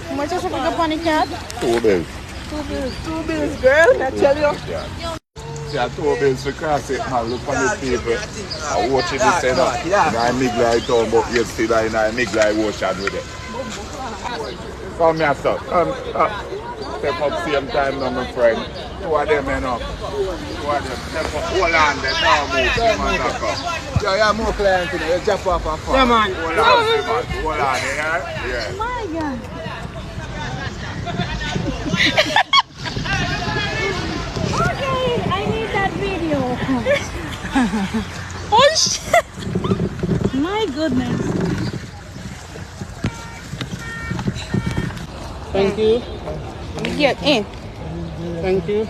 How much is it for the pony cat? 2 bills. 2 bills. 2 bills, girl. I tell you. See, I 2 bills to cross it, man. Look at these people. I watch it this and I make like talk about yesterday and I make like watch it with it. Come here, sir. Step up same time now, my friend. 2 of them, you know. 2 of them. Step up. Hold on, they now move. Yo, you have more clients in there. You jump off and fall. Yeah, man. Hold on, man. Hold on, yeah? Oh my God. Okay, I need that video. Oh shit! My goodness. Thank you. Get in. Thank you.